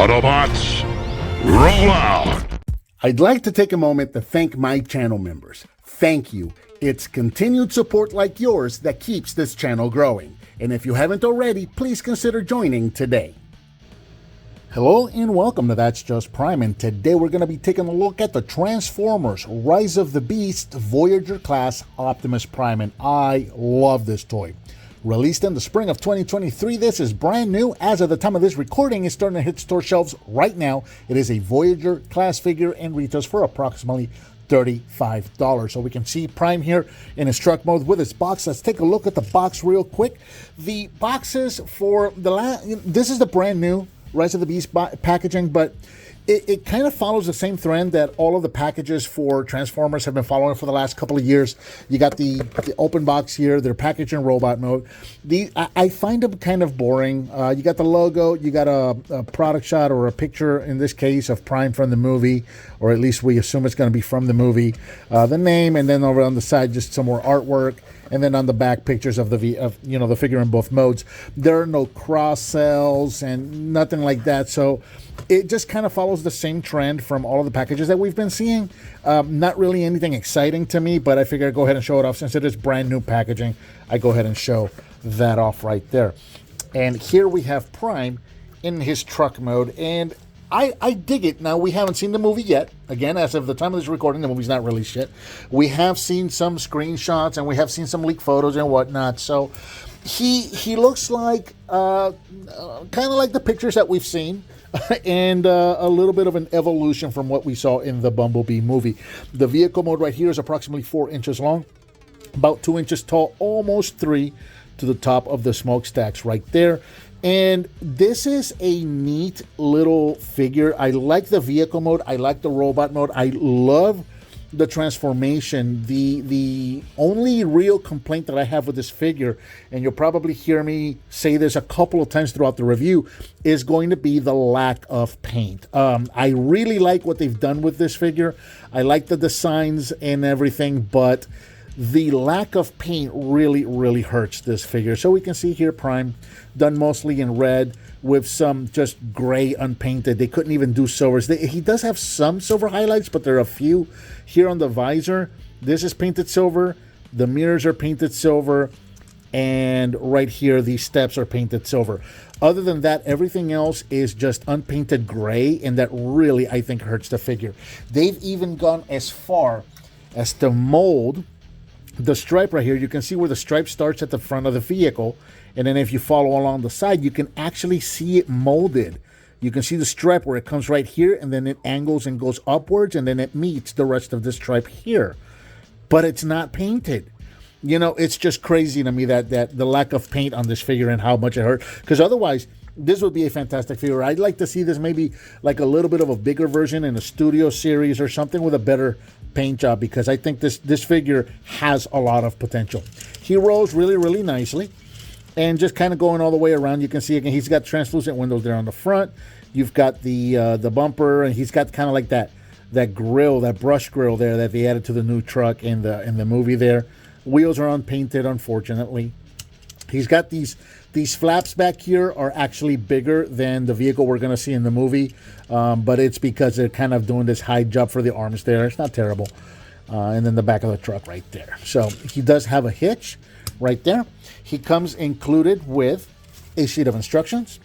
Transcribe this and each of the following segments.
Autobots, roll out! I'd like to take a moment to thank my channel members. Thank you. It's continued support like yours that keeps this channel growing. And if you haven't already, please consider joining today. Hello and welcome to That's Just Prime, and today we're going to be taking a look at the Transformers Rise of the Beast Voyager class Optimus Prime, and I love this toy. Released in the spring of 2023, this is brand new. As of the time of this recording, it's starting to hit store shelves right now. It is a Voyager class figure and retails for approximately $35. So we can see Prime here in his truck mode with his box. Let's take a look at the box real quick. The boxes for this is the brand new Rise of the Beast packaging, but it kind of follows the same trend that all of the packages for Transformers have been following for the last couple of years. You got the open box here, they're packaged in robot mode. I find them kind of boring. You got the logo, you got a product shot or a picture, in this case, of Prime from the movie, or at least we assume it's going to be from the movie. The name, and then over on the side, just some more artwork. And then on the back, pictures of the figure in both modes. There are no cross cells and nothing like that. So it just kind of follows the same trend from all of the packages that we've been seeing. Not really anything exciting to me, but I figured I'd go ahead and show it off. Since it is brand new packaging, I go ahead and show that off right there. And here we have Prime in his truck mode, and I dig it. Now, we haven't seen the movie yet. Again, as of the time of this recording, the movie's not released yet. We have seen some screenshots, and we have seen some leaked photos and whatnot. So he looks like kind of like the pictures that we've seen, and a little bit of an evolution from what we saw in the Bumblebee movie. The vehicle mode right here is approximately 4 inches long, about 2 inches tall, almost 3 to the top of the smokestacks right there. And this is a neat little figure. I like the vehicle mode. I like the robot mode. I love the transformation. The only real complaint that I have with this figure, and you'll probably hear me say this a couple of times throughout the review, is going to be the lack of paint. I really like what they've done with this figure. I like the designs and everything, but the lack of paint really, really hurts this figure. So we can see here Prime done mostly in red with some just gray unpainted. They couldn't even do silvers. He does have some silver highlights, but there are a few here on the visor. This is painted silver. The mirrors are painted silver. And right here, these steps are painted silver. Other than that, everything else is just unpainted gray, and that really, I think, hurts the figure. They've even gone as far as to mold the stripe right here. You can see where the stripe starts at the front of the vehicle, and then if you follow along the side, you can actually see it molded. You can see the stripe where it comes right here, and then it angles and goes upwards, and then it meets the rest of the stripe here. But it's not painted. You know, it's just crazy to me that the lack of paint on this figure and how much it hurt. Because otherwise, this would be a fantastic figure. I'd like to see this maybe like a little bit of a bigger version in a studio series or something with a better paint job, because I think this figure has a lot of potential. He rolls really, really nicely, and just kind of going all the way around. You can see again, he's got translucent windows there on the front. You've got the bumper, and he's got kind of like that grill, that brush grill there that they added to the new truck in the movie there. Wheels are unpainted, unfortunately. He's got these flaps back here are actually bigger than the vehicle we're going to see in the movie, but it's because they're kind of doing this high job for the arms there. It's not terrible. And then the back of the truck right there. So he does have a hitch right there. He comes included with a sheet of instructions,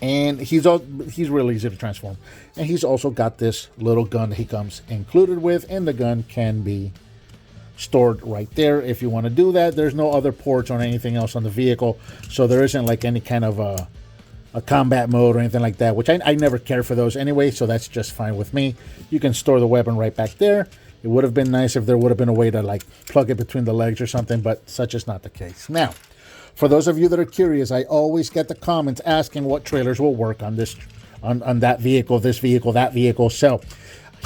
and he's really easy to transform. And he's also got this little gun that he comes included with, and the gun can be stored right there if you want to do that. There's no other ports or anything else on the vehicle, so there isn't like any kind of a combat mode or anything like that, which I never care for those anyway, so that's just fine with me. You can store the weapon right back there. It would have been nice if there would have been a way to like plug it between the legs or something, but such is not the case. Now, for those of you that are curious, I always get the comments asking what trailers will work on this, on that vehicle, this vehicle, that vehicle. So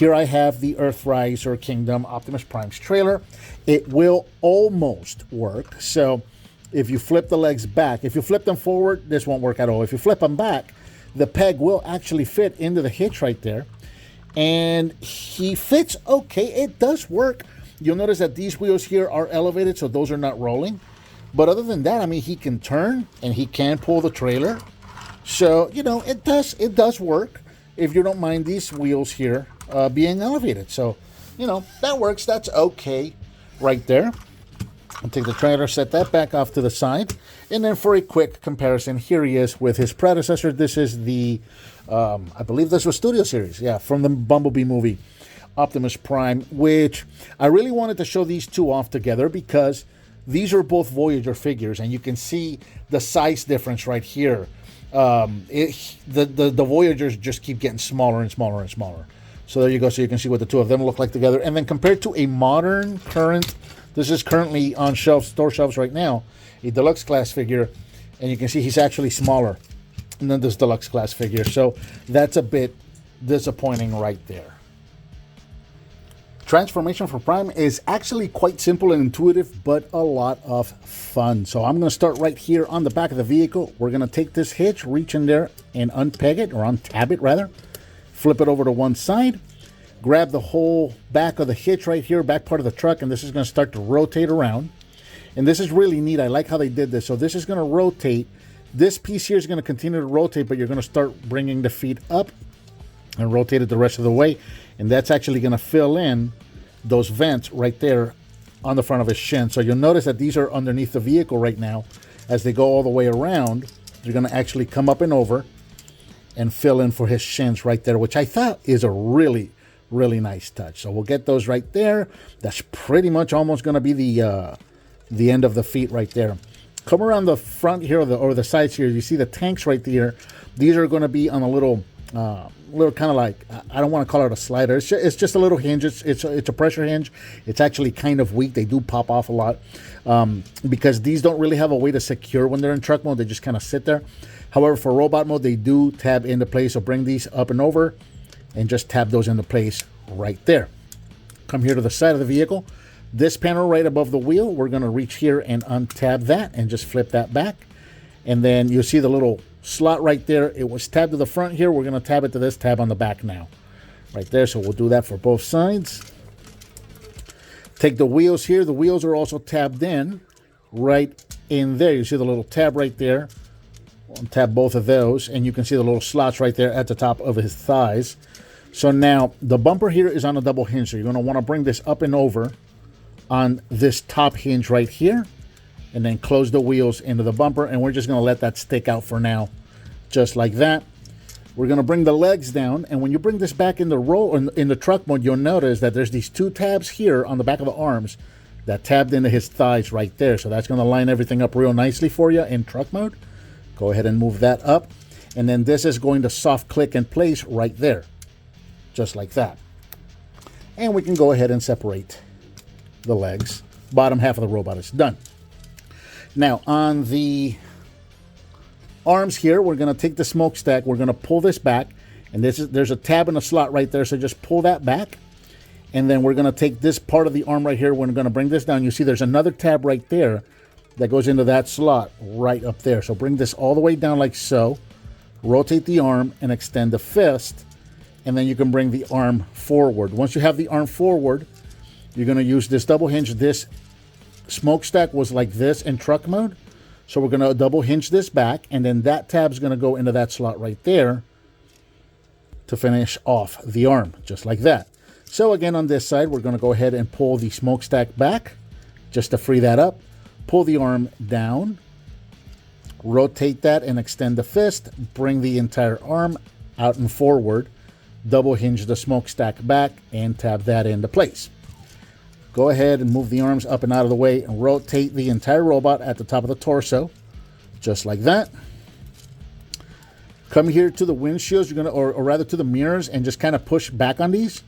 here I have the Earthrise or Kingdom Optimus Prime's trailer. It will almost work. So if you flip the legs back, if you flip them forward, this won't work at all. If you flip them back, the peg will actually fit into the hitch right there. And he fits okay. It does work. You'll notice that these wheels here are elevated, so those are not rolling. But other than that, I mean, he can turn and he can pull the trailer. So, you know, it does work if you don't mind these wheels here being elevated. So, you know, that works. That's okay right there. I'll take the trailer, set that back off to the side. And then for a quick comparison, here he is with his predecessor. This is the, I believe this was Studio Series. Yeah, from the Bumblebee movie, Optimus Prime, which I really wanted to show these two off together because these are both Voyager figures. And you can see the size difference right here. The Voyagers just keep getting smaller and smaller and smaller. So there you go. So you can see what the two of them look like together. And then compared to a modern current, this is currently on shelves, store shelves right now, a deluxe class figure. And you can see he's actually smaller than this deluxe class figure. So that's a bit disappointing right there. Transformation for Prime is actually quite simple and intuitive, but a lot of fun. So I'm going to start right here on the back of the vehicle. We're going to take this hitch, reach in there and unpeg it, or untab it rather. Flip it over to one side. Grab the whole back of the hitch right here, back part of the truck, and this is going to start to rotate around. And this is really neat. I like how they did this. So this is going to rotate. This piece here is going to continue to rotate, but you're going to start bringing the feet up and rotate it the rest of the way. And that's actually going to fill in those vents right there on the front of his shin. So you'll notice that these are underneath the vehicle right now. As they go all the way around, they're going to actually come up and over and fill in for his shins right there, which I thought is a really, really nice touch. So we'll get those right there. That's pretty much almost going to be the end of the feet right there. Come around the front here or the sides here. You see the tanks right there. These are going to be on a little kind of like, I don't want to call it a slider. It's just a little hinge. It's a pressure hinge. It's actually kind of weak. They do pop off a lot because these don't really have a way to secure when they're in truck mode. They just kind of sit there. However, for robot mode, they do tab into place. So bring these up and over and just tab those into place right there. Come here to the side of the vehicle. This panel right above the wheel, we're going to reach here and untab that and just flip that back. And then you'll see the little slot right there. It was tabbed to the front here. We're going to tab it to this tab on the back now. Right there. So we'll do that for both sides. Take the wheels here. The wheels are also tabbed in right in there. You see the little tab right there. Untap both of those. And you can see the little slots right there at the top of his thighs. So now the bumper here is on a double hinge. So you're going to want to bring this up and over on this top hinge right here. And then close the wheels into the bumper. And we're just going to let that stick out for now. Just like that. We're going to bring the legs down. And when you bring this back in the roll, in the truck mode, you'll notice that there's these two tabs here on the back of the arms that tabbed into his thighs right there. So that's going to line everything up real nicely for you in truck mode. Go ahead and move that up. And then this is going to soft click in place right there. Just like that. And we can go ahead and separate the legs. Bottom half of the robot is done. Now, on the arms here, we're going to take the smokestack. We're going to pull this back. And there's a tab in the slot right there. So just pull that back. And then we're going to take this part of the arm right here. We're going to bring this down. You see there's another tab right there that goes into that slot right up there. So bring this all the way down like so. Rotate the arm and extend the fist. And then you can bring the arm forward. Once you have the arm forward, you're going to use this double hinge. This smokestack was like this in truck mode. So we're going to double hinge this back. And then that tab is going to go into that slot right there to finish off the arm. Just like that. So again, on this side, we're going to go ahead and pull the smokestack back just to free that up. Pull the arm down. Rotate that and extend the fist. Bring the entire arm out and forward. Double hinge the smokestack back and tab that into place. Go ahead and move the arms up and out of the way and rotate the entire robot at the top of the torso. Just like that. Come here to the windshields, you're gonna, or rather to the mirrors, and just kind of push back on these.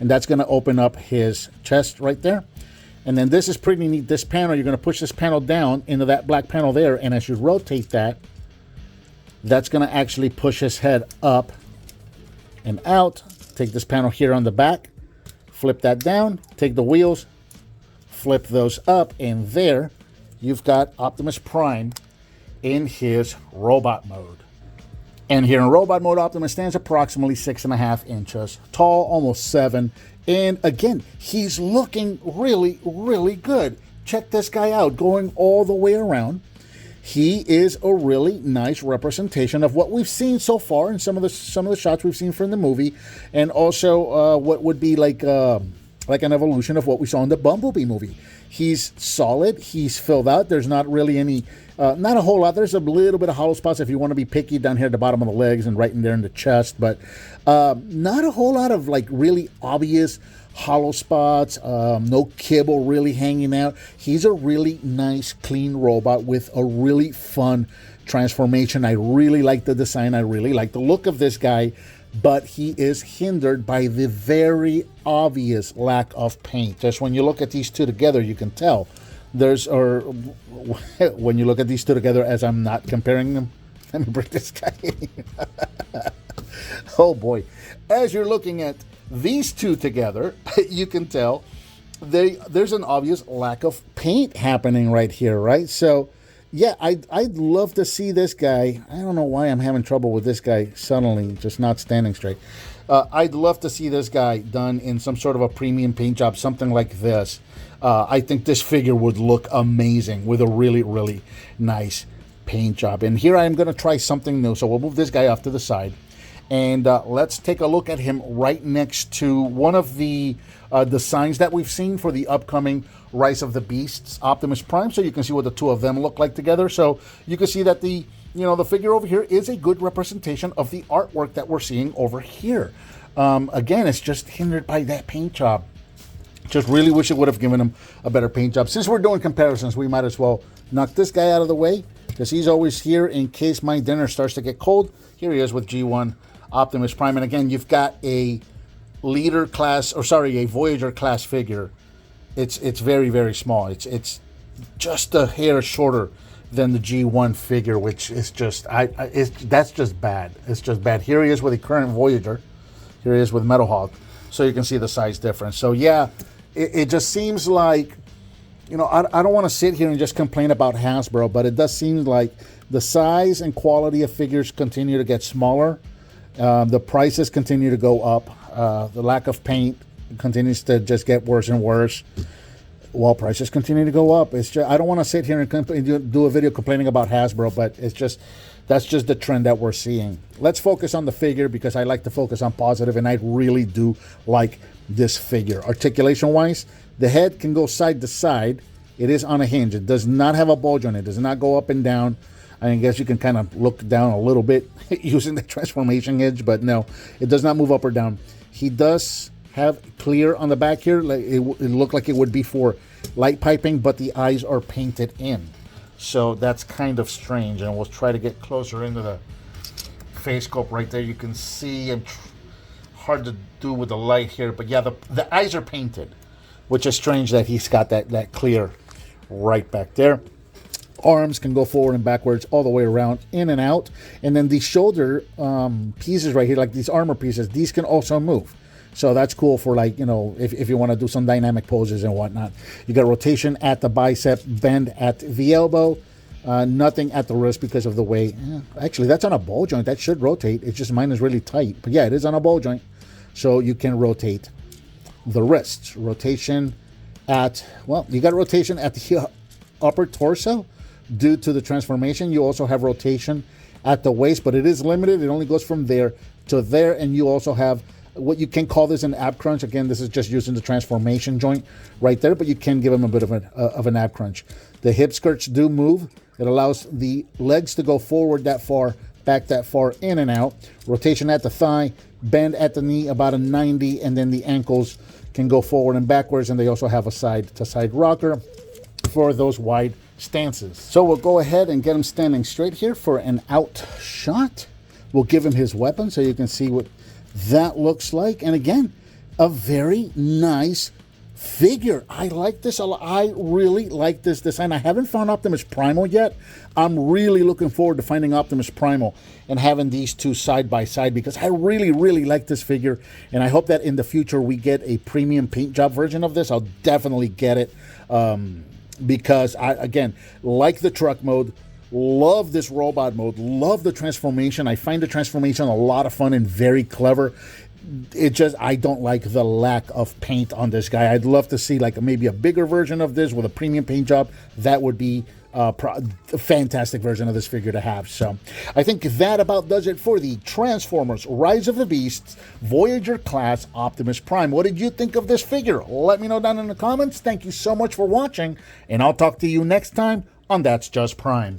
And that's going to open up his chest right there. And then this is pretty neat. This panel, you're going to push this panel down into that black panel there. And as you rotate that, that's going to actually push his head up and out. Take this panel here on the back, flip that down, take the wheels, flip those up, and there you've got Optimus Prime in his robot mode. And here in robot mode, Optimus stands approximately 6.5 inches tall, almost 7. And again, he's looking really, really good. Check this guy out, going all the way around. he is a really nice representation of what we've seen so far in some of the shots we've seen from the movie, and also what would be like an evolution of what we saw in the Bumblebee movie. He's solid. He's filled out. There's not really any, not a whole lot. There's a little bit of hollow spots if you want to be picky down here at the bottom of the legs and right in there in the chest, but not a whole lot of like really obvious hollow spots, no kibble really hanging out. He's a really nice, clean robot with a really fun transformation. I really like the design. I really like the look of this guy, but he is hindered by the very obvious lack of paint. Just when you look at these two together, you can tell when you look at these two together, as I'm not comparing them. Let me bring this guy in. Oh boy. As you're looking at these two together, you can tell there's an obvious lack of paint happening right here, right? So, yeah, I'd love to see this guy. I don't know why I'm having trouble with this guy suddenly, just not standing straight. I'd love to see this guy done in some sort of a premium paint job, something like this. I think this figure would look amazing with a really, really nice paint job. And here I am going to try something new. So we'll move this guy off to the side. And let's take a look at him right next to one of the designs that we've seen for the upcoming Rise of the Beasts Optimus Prime, so you can see what the two of them look like together. So you can see that the figure over here is a good representation of the artwork that we're seeing over here. Again, it's just hindered by that paint job. Just really wish it would have given him a better paint job. Since we're doing comparisons, we might as well knock this guy out of the way, because he's always here in case my dinner starts to get cold. Here he is with G1 Optimus Prime. And again, you've got a a Voyager class figure. It's very, very small. It's just a hair shorter than the G1 figure, which is just that's just bad. It's just bad. Here he is with a current Voyager. Here he is with Metal Hog. So you can see the size difference. So yeah, it just seems like, I don't want to sit here and just complain about Hasbro, but it does seem like the size and quality of figures continue to get smaller. The prices continue to go up. The lack of paint continues to just get worse and worse, while prices continue to go up. It's just, I don't want to sit here and do a video complaining about Hasbro, but that's just the trend that we're seeing. Let's focus on the figure, because I like to focus on positive, and I really do like this figure. Articulation-wise, the head can go side to side. It is on a hinge. It does not have a bulge on it. It does not go up and down. I guess you can kind of look down a little bit using the transformation hinge, but no, it does not move up or down. He does have clear on the back here. It looked like it would be for light piping, but the eyes are painted in. So that's kind of strange. And we'll try to get closer into the face sculpt right there. You can see, and hard to do with the light here, but yeah, the eyes are painted, which is strange that he's got that clear right back there. Arms can go forward and backwards, all the way around, in and out. And then the shoulder pieces right here, like these armor pieces, these can also move. So that's cool for, like, if you want to do some dynamic poses and whatnot. You got rotation at the bicep, bend at the elbow, nothing at the wrist because of the way. Actually, that's on a ball joint. That should rotate. It's just mine is really tight. But yeah, it is on a ball joint. So you can rotate the wrists. Rotation at, you got rotation at the upper torso. Due to the transformation, you also have rotation at the waist, but it is limited. It only goes from there to there, and you also have what you can call this an ab crunch. Again, this is just using the transformation joint right there, but you can give them a bit of an ab crunch. The hip skirts do move. It allows the legs to go forward that far, back that far, in and out. Rotation at the thigh, bend at the knee about a 90, and then the ankles can go forward and backwards, and they also have a side-to-side rocker for those wide stances. So we'll go ahead and get him standing straight here for an out shot. We'll give him his weapon so you can see what that looks like. And again, a very nice figure. I like this a lot. I really like this design. I haven't found Optimus Primal yet. I'm really looking forward to finding Optimus Primal and having these two side by side, because I really, really like this figure. And I hope that in the future we get a premium paint job version of this. I'll definitely get it. Because I, again, like the truck mode, love this robot mode, love the transformation. I find the transformation a lot of fun and very clever. I don't like the lack of paint on this guy. I'd love to see like maybe a bigger version of this with a premium paint job. That would be a fantastic version of this figure to have. So I think that about does it for the Transformers Rise of the Beasts Voyager class Optimus Prime. What did you think of this figure? Let me know down in the comments. Thank you so much for watching, and I'll talk to you next time on That's Just Prime.